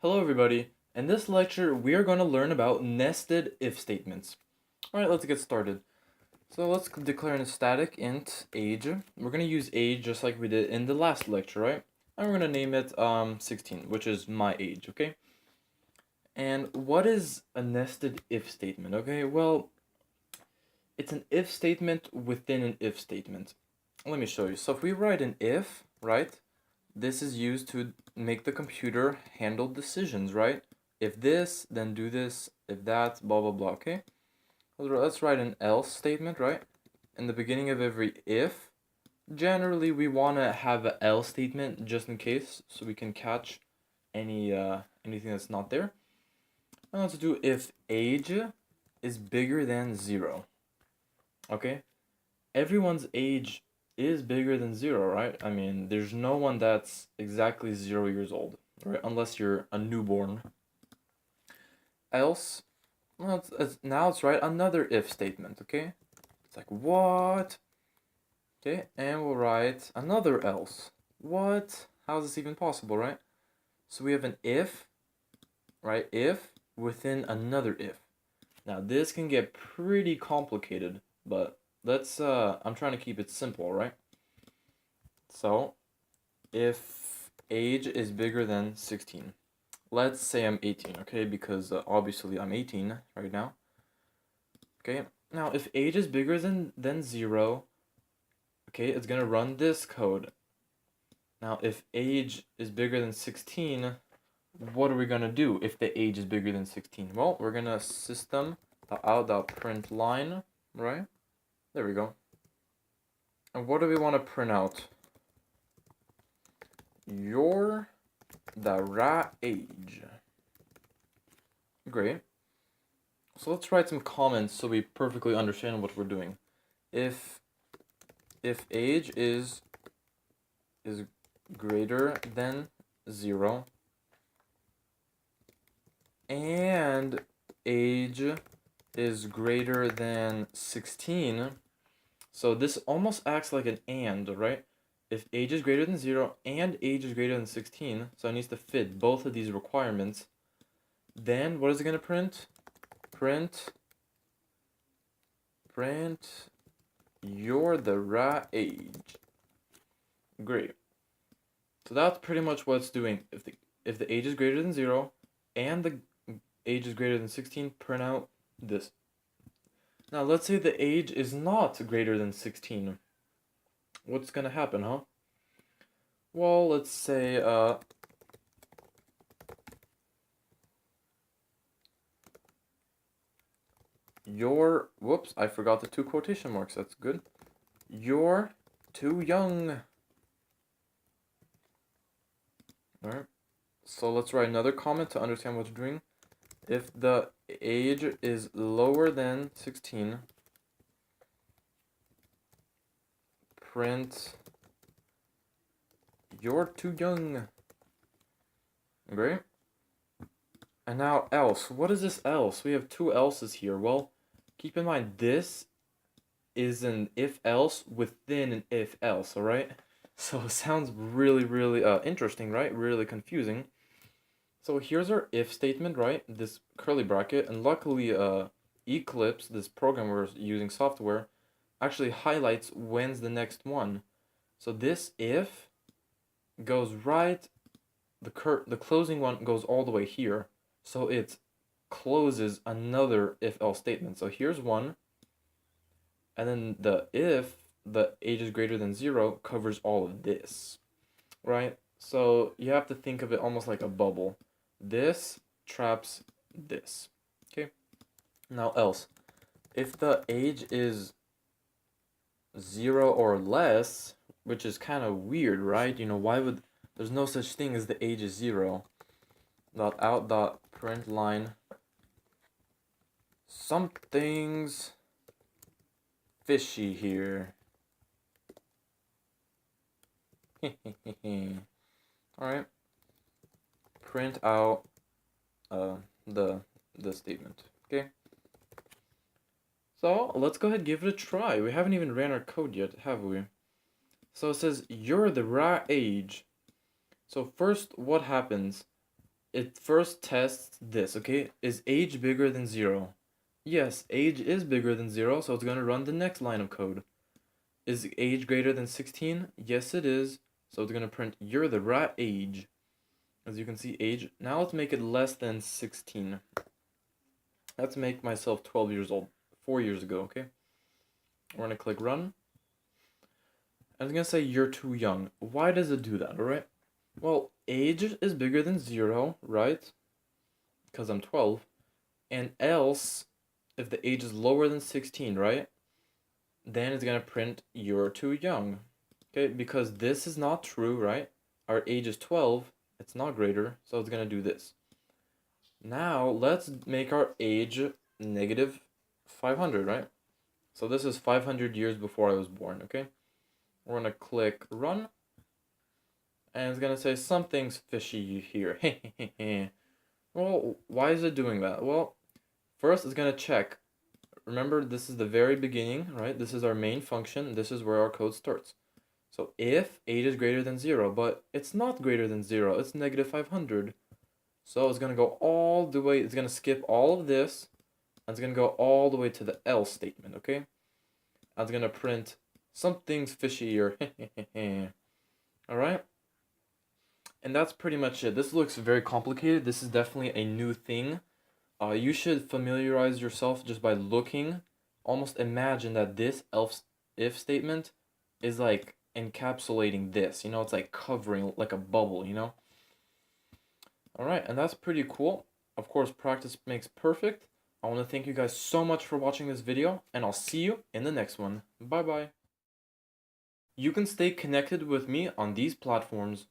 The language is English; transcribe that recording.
Hello everybody. In this lecture, we are going to learn about nested if statements. Alright, let's get started. So let's declare a static int age. We're going to use age just like we did in the last lecture, right? And we're going to name it 16, which is my age, okay? And what is a nested if statement, okay? Well, it's an if statement within an if statement. Let me show you. So if we write an if, right? This is used to make the computer handle decisions, right? If this, then do this. If that, blah, blah, blah, okay? Let's write an else statement, right? In the beginning of every if, generally we want to have an else statement just in case, so we can catch anything that's not there. And let's do if age is bigger than 0, okay? Everyone's age is bigger than 0, right? I mean, there's no one that's exactly 0 years old, right? Unless you're a newborn. Else, well, now let's write another if statement, okay? It's like, what? Okay, and we'll write another else. What? How is this even possible, right? So we have an if, right? If within another if. Now this can get pretty complicated, but I'm trying to keep it simple, right? So, if age is bigger than 16, let's say I'm 18, okay? Because obviously I'm 18 right now. Okay, now if age is bigger than 0, okay, it's gonna run this code. Now if age is bigger than 16, what are we gonna do if the age is bigger than 16? Well, we're gonna system.out.println, right? There we go. And what do we want to print out? You're the right age. Great. So let's write some comments so we perfectly understand what we're doing. If age is greater than 0 and age is greater than 16, so this almost acts like an and, right? If age is greater than 0 and age is greater than 16, so it needs to fit both of these requirements, then what is it going to print? Print you're the right age. Great. So that's pretty much what it's doing. If the age is greater than 0 and the age is greater than 16, print out this. Now let's say the age is not greater than 16. What's going to happen, huh? Well, let's say whoops, I forgot the 2 quotation marks. That's good. You're too young. Alright. So let's write another comment to understand what you're doing. If the age is lower than 16, print you're too young. Great. And now else. What is this else? We have 2 else's here. Well, keep in mind this is an if else within an if else, alright? So it sounds really, really interesting, right? Really confusing. So here's our if statement, right? This curly bracket, and luckily Eclipse, this program we're using software, actually highlights when's the next one. So this if goes right, the closing one goes all the way here. So it closes another if else statement. So here's one, and then the if the age is greater than 0 covers all of this, right? So you have to think of it almost like a bubble. This traps this, okay? Now else, if the age is 0 or less, which is kind of weird, right? You know, there's no such thing as the age is 0. .out.println something's fishy here. Alright. Print out the statement. Okay. So let's go ahead and give it a try. We haven't even ran our code yet, have we? So it says you're the right age. So first, what happens? it first tests this, okay? Is age bigger than 0? Yes, age is bigger than 0, so it's going to run the next line of code. Is age greater than 16? Yes, it is. So it's going to print, you're the right age. As you can see, age. Now let's make it less than 16. Let's make myself 12 years old. 4 years ago, okay? We're going to click run. And it's going to say you're too young. Why does it do that, alright? Well, age is bigger than 0, right? Because I'm 12. And else, if the age is lower than 16, right? Then it's going to print you're too young. Okay, because this is not true, right? Our age is 12. It's not greater, so it's going to do this. Now, let's make our age negative 500, right? So this is 500 years before I was born, okay? We're going to click run. And it's going to say something's fishy here. Well, why is it doing that? Well, first it's going to check. Remember, this is the very beginning, right? This is our main function. This is where our code starts. So if age is greater than 0, but it's not greater than 0, it's negative 500. So it's going to go all the way, it's going to skip all of this, and it's going to go all the way to the else statement, okay? And it's going to print something's fishy here. Alright? And that's pretty much it. This looks very complicated. This is definitely a new thing. You should familiarize yourself just by looking. Almost imagine that this else if statement is like encapsulating this. You know, it's like covering like a bubble, you know? Alright, and that's pretty cool. Of course, practice makes perfect. I want to thank you guys so much for watching this video, and I'll see you in the next one. Bye-bye. You can stay connected with me on these platforms.